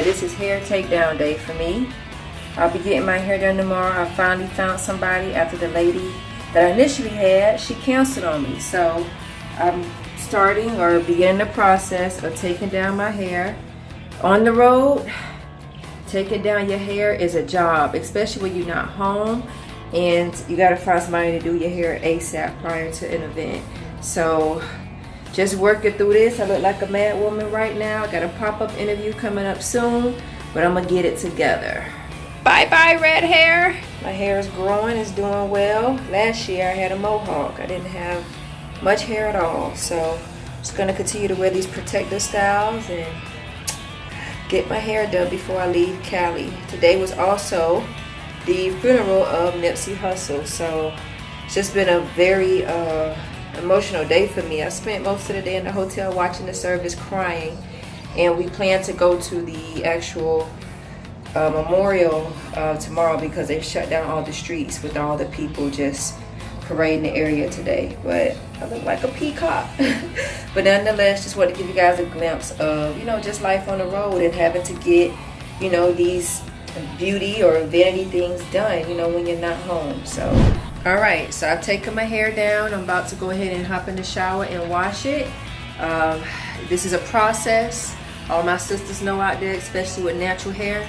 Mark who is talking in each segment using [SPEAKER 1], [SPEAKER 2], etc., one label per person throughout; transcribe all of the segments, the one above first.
[SPEAKER 1] this is hair takedown day for me. I'll be getting my hair done tomorrow. I finally found somebody after the lady that I initially had, she canceled on me. So I'm starting or beginning the process of taking down my hair. On the road, taking down your hair is a job, especially when you're not home and you gotta find somebody to do your hair ASAP prior to an event. So just working through this. I look like a mad woman right now. I got a pop-up interview coming up soon, but I'm gonna get it together. Bye-bye red hair. My hair is growing, it's doing well. Last year I had a mohawk. I didn't have much hair at all. So I'm just gonna continue to wear these protective styles and get my hair done before I leave Cali. Today was also the funeral of Nipsey Hussle. So it's just been a very emotional day for me. I spent most of the day in the hotel watching the service crying, and we plan to go to the actual memorial tomorrow because they shut down all the streets with all the people just parading the area today. But I look like a peacock. But nonetheless, just wanted to give you guys a glimpse of, you know, just life on the road and having to get, you know, these beauty or vanity things done, you know, when you're not home. So all right, so I've taken my hair down. I'm about to go ahead and hop in the shower and wash it. This is a process. All my sisters know out there, especially with natural hair,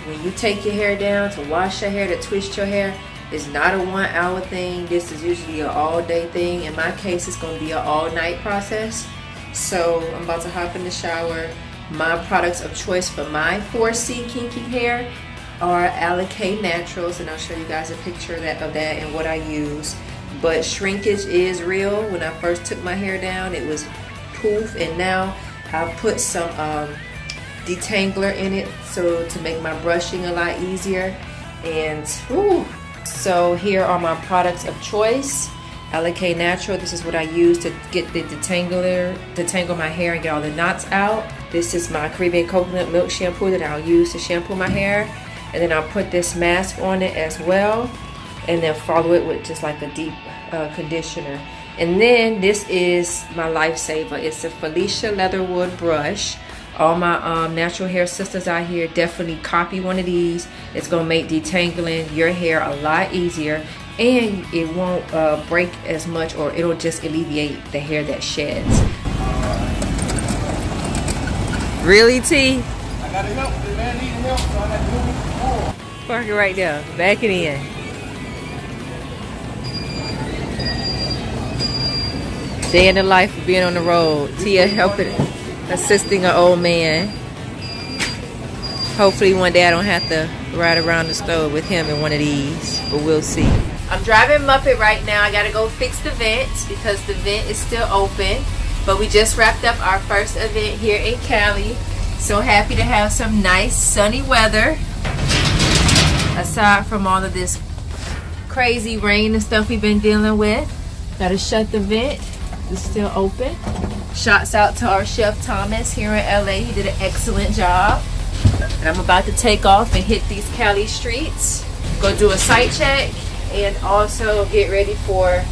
[SPEAKER 1] when you take your hair down to wash your hair, to twist your hair, it's not a 1 hour thing. This is usually an all day thing. In my case, it's gonna be an all night process. So I'm about to hop in the shower. My products of choice for my 4C kinky hair are Alicate Naturals, and I'll show you guys a picture of that and what I use. But shrinkage is real. When I first took my hair down, it was poof, and now I've put some detangler in it so to make my brushing a lot easier. And so here are my products of choice. Alicate Natural, this is what I use to get the detangler, detangle my hair and get all the knots out. This is my Caribbean coconut milk shampoo that I'll use to shampoo my hair. And then I'll put this mask on it as well, and then follow it with just like a deep conditioner. And then this is my lifesaver. It's a Felicia Leatherwood brush. All my natural hair sisters out here, definitely copy one of these. It's gonna make detangling your hair a lot easier, and it won't break as much, or it'll just alleviate the hair that sheds. Really, T?
[SPEAKER 2] I gotta help. The man needing help, so I gotta move it forward.
[SPEAKER 1] Park it right there. Back it in. Day in the life of being on the road. Tia helping, assisting an old man. Hopefully one day I don't have to ride around the store with him in one of these, but we'll see. I'm driving Muppet right now. I gotta go fix the vent because the vent is still open. But we just wrapped up our first event here in Cali. So happy to have some nice sunny weather. Aside from all of this crazy rain and stuff we've been dealing with. Gotta shut the vent. It's still open. Shouts out to our chef Thomas here in LA. He did an excellent job. And I'm about to take off and hit these Cali streets. Go do a site check and also get ready for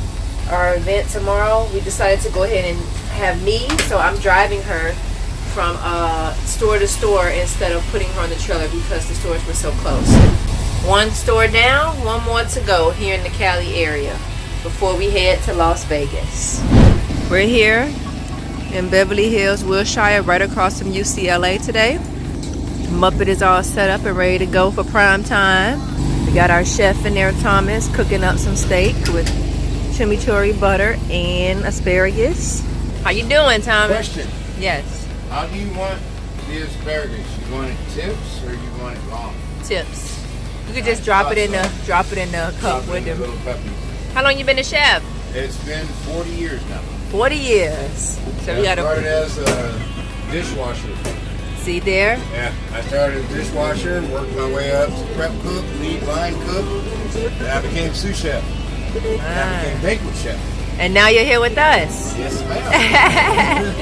[SPEAKER 1] our event tomorrow. We decided to go ahead and have me, so I'm driving her from store to store instead of putting her on the trailer because the stores were so close. One store down, one more to go here in the Cali area before we head to Las Vegas. We're here in Beverly Hills, Wilshire, right across from UCLA today. Muppet is all set up and ready to go for prime time. We got our chef in there, Thomas, cooking up some steak with chimichurri butter and asparagus. How you doing, Thomas?
[SPEAKER 2] Question.
[SPEAKER 1] Yes.
[SPEAKER 2] How do you want the asparagus? You want it tips or you want it long?
[SPEAKER 1] Tips. You could just drop it in the cup with them.
[SPEAKER 2] Little puppies.
[SPEAKER 1] How long you been a chef?
[SPEAKER 2] It's been 40 years now.
[SPEAKER 1] 40 years. So we
[SPEAKER 2] I started
[SPEAKER 1] gotta
[SPEAKER 2] as a dishwasher.
[SPEAKER 1] see there.
[SPEAKER 2] Yeah, I started as a dishwasher and worked my way up to prep cook, lead line cook. And I became sous chef. And I became banquet chef.
[SPEAKER 1] And now you're here with us.
[SPEAKER 2] Yes, ma'am.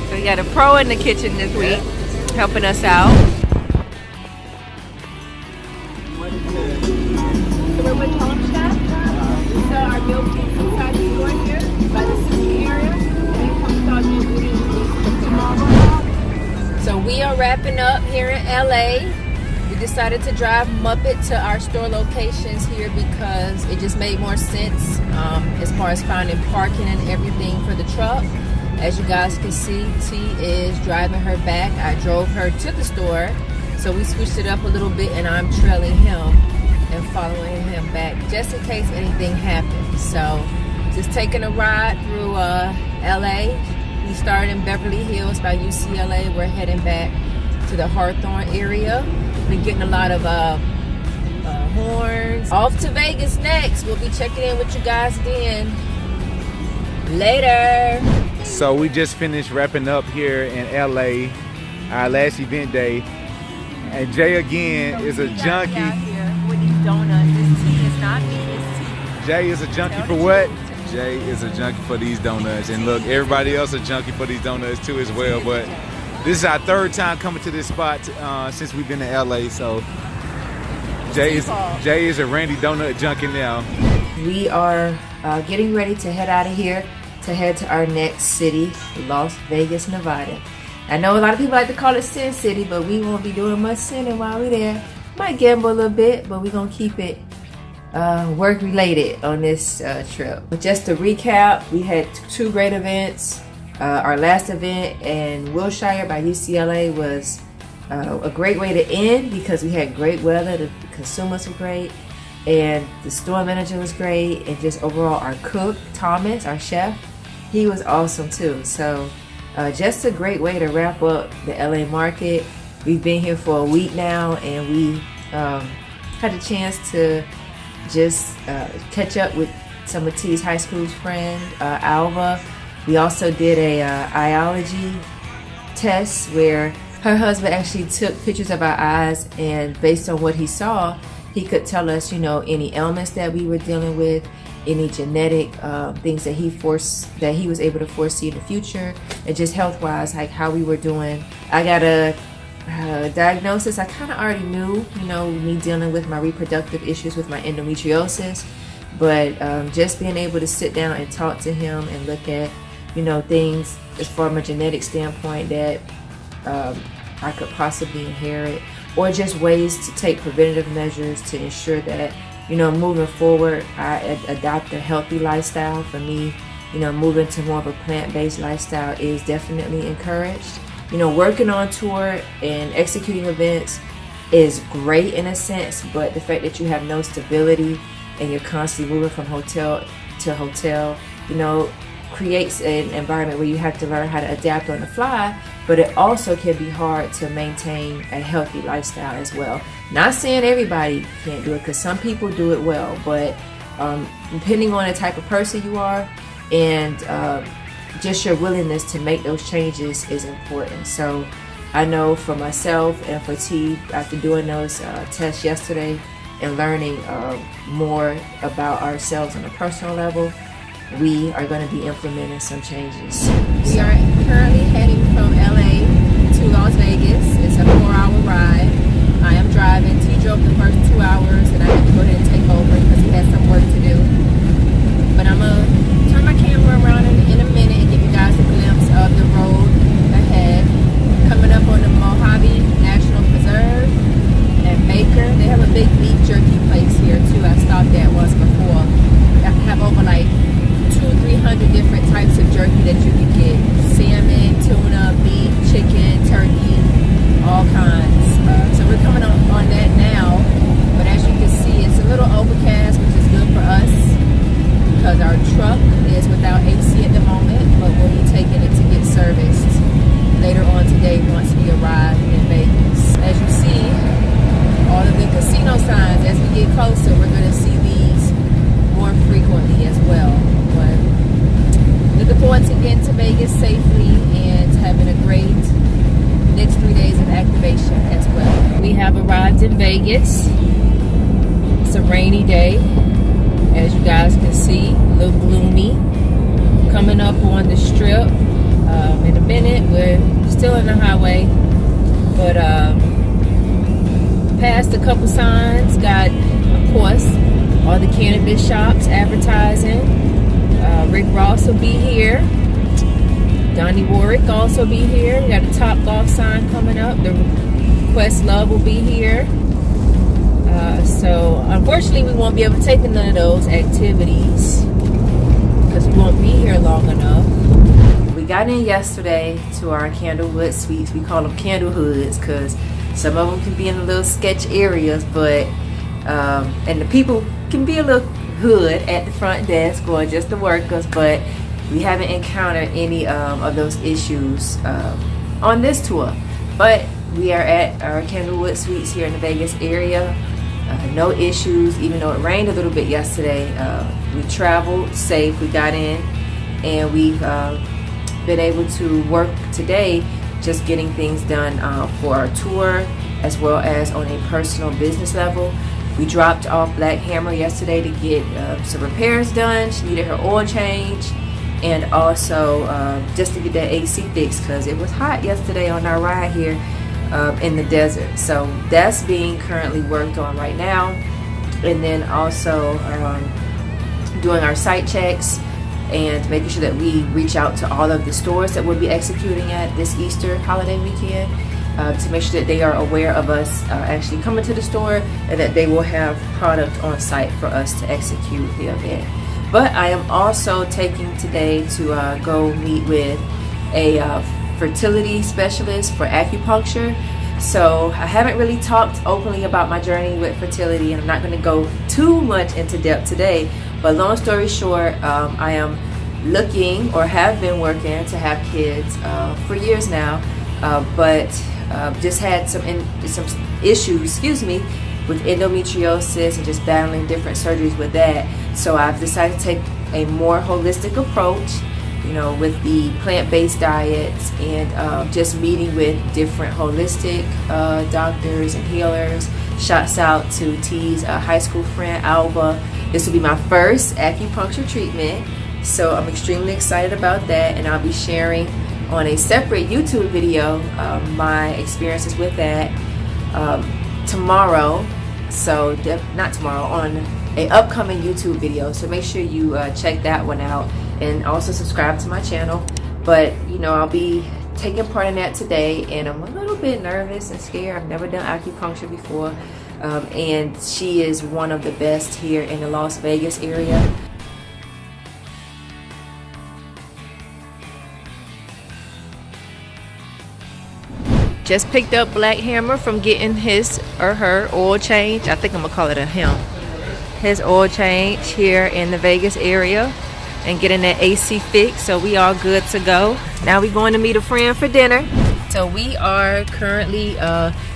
[SPEAKER 1] So we got a pro in the kitchen this week, helping us out. So we're with Home Chef. We sell our meal kits inside the store here by the city area. So we are wrapping up here in LA. We decided to drive Muppet to our store locations here because it just made more sense as far as finding parking and everything for the truck. As you guys can see, T is driving her back. I drove her to the store, so we switched it up a little bit, and I'm trailing him and following him back just in case anything happens. So just taking a ride through LA. We started in Beverly Hills by UCLA. We're heading back to the Hawthorne area. Been getting a lot of horns. Off to Vegas next. We'll be checking in with you guys then. Later.
[SPEAKER 3] So we just finished wrapping up here in LA, our last event day. And Jay again is a junkie.
[SPEAKER 1] With these donuts. This tea is not me, it's tea.
[SPEAKER 3] Jay is a junkie for what? Jay is a junkie for these donuts. And look, everybody else is a junkie for these donuts too as well. But this is our third time coming to this spot since we've been in LA. So Jay is a Randy donut junkie now.
[SPEAKER 1] We are getting ready to head out of here to head to our next city, Las Vegas, Nevada. I know a lot of people like to call it Sin City, but we won't be doing much sinning while we're there. Might gamble a little bit, but we're going to keep it work related on this trip. But just to recap, we had two great events. Our last event in Wilshire by UCLA was a great way to end because we had great weather, the consumers were great, and the store manager was great, and just overall our cook, Thomas, our chef, he was awesome too. So just a great way to wrap up the LA market. We've been here for a week now, and we had a chance to just catch up with some of T's high school's friend, Alva. We also did a eyology test where her husband actually took pictures of our eyes, and based on what he saw, he could tell us, you know, any ailments that we were dealing with, any genetic things that he was able to foresee in the future, and just health-wise, like how we were doing. I got a diagnosis I kind of already knew, you know, me dealing with my reproductive issues with my endometriosis, but just being able to sit down and talk to him and look at, you know, things as far as a genetic standpoint that I could possibly inherit, or just ways to take preventative measures to ensure that, you know, moving forward, I adopt a healthy lifestyle. For me, you know, moving to more of a plant-based lifestyle is definitely encouraged. You know, working on tour and executing events is great in a sense, but the fact that you have no stability and you're constantly moving from hotel to hotel, you know, creates an environment where you have to learn how to adapt on the fly, but it also can be hard to maintain a healthy lifestyle as well. Not saying everybody can't do it, because some people do it well, but depending on the type of person you are and just your willingness to make those changes is important. So I know for myself and for T, after doing those tests yesterday and learning more about ourselves on a personal level, we are going to be implementing some changes. We are currently heading from LA to Las Vegas. It's a 4-hour ride. I am driving. T drove the first 2 hours, and I had to go ahead and take over because he had some work to do. But I'm going to turn my camera around in a minute and give you guys a glimpse of the road ahead. Coming up on the Mojave National Preserve and Baker. They have a big beef jerky place here too. I stopped at once before. I have over like 200-300 different types of jerky that you can get. Salmon, tuna, beef, chicken, turkey, all kinds. So we're coming on that now, but as you can see, it's a little overcast, which is good for us because our truck is without AC at the moment, but we'll be taking it to get serviced later on today once we arrive in Vegas. As you see, all of the casino signs, as we get closer, we're going to see these more frequently as well. But looking forward to getting to Vegas safely and having a great next 3 days of activation as well. We have arrived in Vegas. It's a rainy day, as you guys can see, a little gloomy. Coming up on the strip in a minute. We're still in the highway, but passed a couple signs. Got, of course, all the cannabis shops advertising. Rick Ross will be here. Donnie Warwick also be here. We got a Top Golf sign coming up. The Questlove will be here. So unfortunately, we won't be able to take none of those activities because we won't be here long enough. We got in yesterday to our Candlewood Suites. We call them candle hoods because some of them can be in the little sketch areas, but and the people can be a little hood at the front desk or just the workers, but we haven't encountered any of those issues on this tour. But we are at our Candlewood Suites here in the Vegas area. No issues, even though it rained a little bit yesterday. We traveled safe, we got in, and we've been able to work today just getting things done for our tour as well as on a personal business level. We dropped off Black Hammer yesterday to get some repairs done. She needed her oil change, and also just to get that AC fixed because it was hot yesterday on our ride here in the desert. So that's being currently worked on right now. And then also doing our site checks and making sure that we reach out to all of the stores that we'll be executing at this Easter holiday weekend to make sure that they are aware of us actually coming to the store and that they will have product on site for us to execute the event. But I am also taking today to go meet with a fertility specialist for acupuncture. So I haven't really talked openly about my journey with fertility, and I'm not going to go too much into depth today, but long story short, I am looking or have been working to have kids for years now, but just had some issues with endometriosis and just battling different surgeries with that. So I've decided to take a more holistic approach, with the plant-based diets and just meeting with different holistic doctors and healers. Shouts out to T's high school friend Alba. This will be my first acupuncture treatment, so I'm extremely excited about that, and I'll be sharing on a separate YouTube video my experiences with that tomorrow. So not tomorrow, on an upcoming YouTube video, so make sure you check that one out and also subscribe to my channel. But I'll be taking part in that today, and I'm a little bit nervous and scared. I've never done acupuncture before, and she is one of the best here in the Las Vegas area. Just picked up Black Hammer from getting his or her oil change. I think I'm gonna call it a him. His oil change here in the Vegas area and getting that AC fixed, so we all good to go. Now we're going to meet a friend for dinner. So we are currently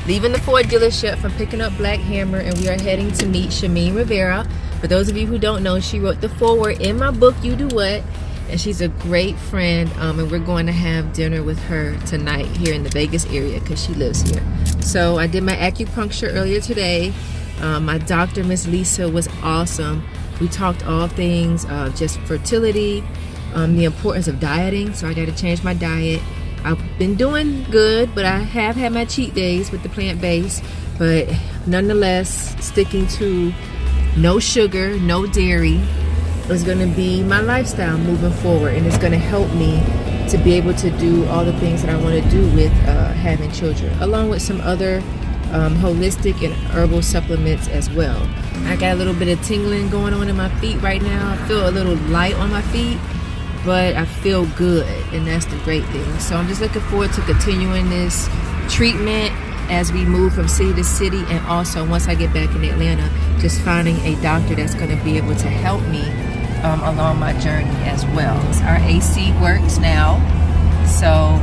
[SPEAKER 1] leaving the Ford dealership from picking up Black Hammer, and we are heading to meet Shameen Rivera. For those of you who don't know, she wrote the foreword in my book, You Do What, and she's a great friend, and we're going to have dinner with her tonight here in the Vegas area because she lives here. So I did my acupuncture earlier today. My doctor, Miss Lisa, was awesome. We talked all things just fertility, the importance of dieting, so I got to change my diet. I've been doing good, but I have had my cheat days with the plant-based, but nonetheless, sticking to no sugar, no dairy is going to be my lifestyle moving forward, and it's going to help me to be able to do all the things that I want to do with having children, along with some other holistic and herbal supplements as well. I got a little bit of tingling going on in my feet right now. I feel a little light on my feet, but I feel good, and that's the great thing. So I'm just looking forward to continuing this treatment as we move from city to city, and also once I get back in Atlanta, just finding a doctor that's going to be able to help me along my journey as well. Our AC works now, so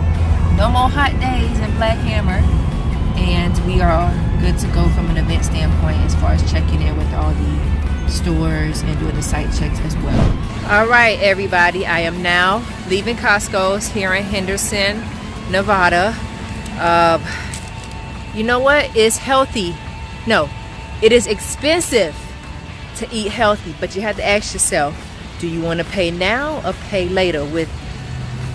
[SPEAKER 1] no more hot days in Black Hammer, and we are good to go from an event standpoint as far as checking in with all the stores and doing the site checks as well. All right, everybody, I am now leaving Costco's here in Henderson, Nevada. You know what? It's healthy. No, it is expensive to eat healthy, but you have to ask yourself, do you want to pay now or pay later with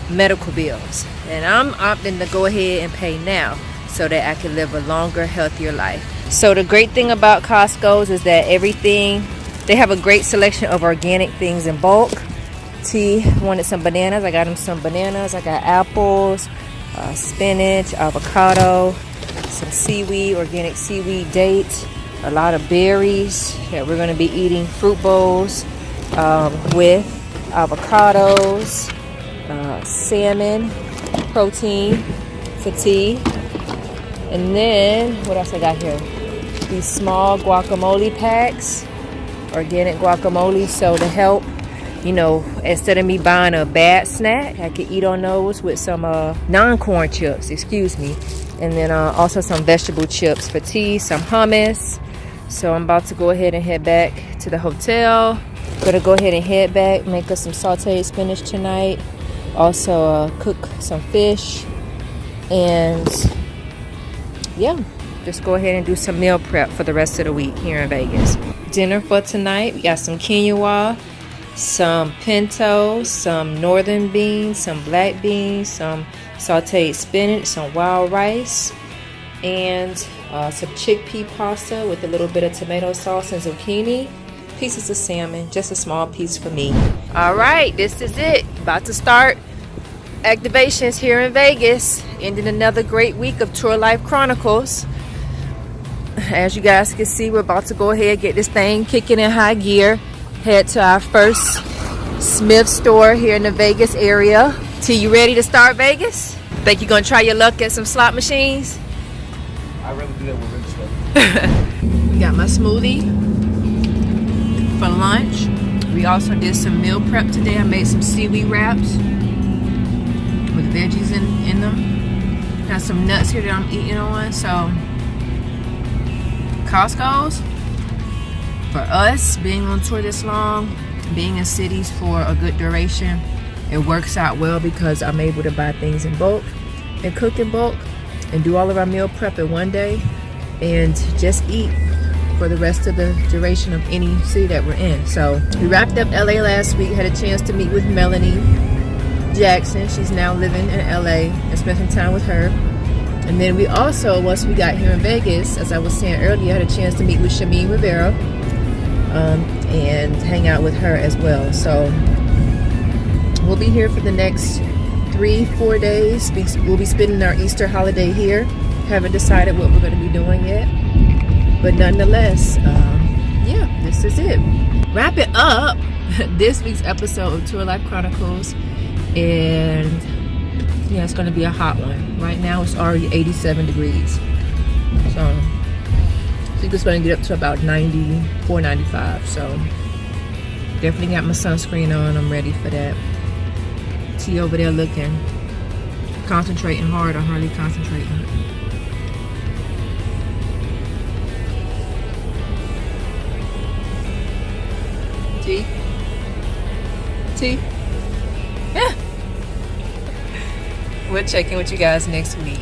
[SPEAKER 1] medical bills? And I'm opting to go ahead and pay now so that I can live a longer, healthier life. So the great thing about Costco's is that they have a great selection of organic things in bulk. T wanted some bananas. I got him some bananas. I got apples, spinach, avocado, some seaweed, organic seaweed, dates, a lot of berries that we're going to be eating fruit bowls with avocados, salmon, protein for tea. And then what else I got here? These small guacamole packs, organic guacamole, so to help, you know, instead of me buying a bad snack, I could eat on those with some non-corn chips, excuse me. And then also some vegetable chips for tea, some hummus. So I'm about to go ahead and head back to the hotel. Gonna go ahead and head back, make us some sauteed spinach tonight. Also cook some fish. And yeah, just go ahead and do some meal prep for the rest of the week here in Vegas. Dinner for tonight, we got some quinoa, some pinto, some northern beans, some black beans, some sauteed spinach, some wild rice, and some chickpea pasta with a little bit of tomato sauce and zucchini, pieces of salmon, just a small piece for me. All right, this is it. About to start activations here in Vegas, ending another great week of Tour Life Chronicles. As you guys can see, we're about to go ahead, get this thing kicking in high gear, head to our first Smith store here in the Vegas area. T, you ready to start Vegas? Think you're gonna try your luck at some slot machines?
[SPEAKER 2] I'd rather do that with rich stuff.
[SPEAKER 1] We got my smoothie for lunch. We also did some meal prep today. I made some seaweed wraps with veggies in them. Got some nuts here that I'm eating on. So Costco's, for us being on tour this long, being in cities for a good duration, it works out well because I'm able to buy things in bulk and cook in bulk and do all of our meal prep in one day and just eat for the rest of the duration of any city that we're in. So we wrapped up LA last week, had a chance to meet with Melanie Jackson. She's now living in LA and spent some time with her. And then we also, once we got here in Vegas, as I was saying earlier, had a chance to meet with Shameen Rivera and hang out with her as well. So we'll be here for the next 3-4 days. We'll be spending our Easter holiday here. Haven't decided what we're going to be doing yet. But nonetheless, yeah, this is it. Wrap it up. This week's episode of Tour Life Chronicles. And yeah, it's going to be a hot one. Right now it's already 87 degrees. So I think it's going to get up to about 94, 95. So definitely got my sunscreen on. I'm ready for that. T over there looking, concentrating hard or hardly concentrating. T? Yeah. We'll check in with you guys next week.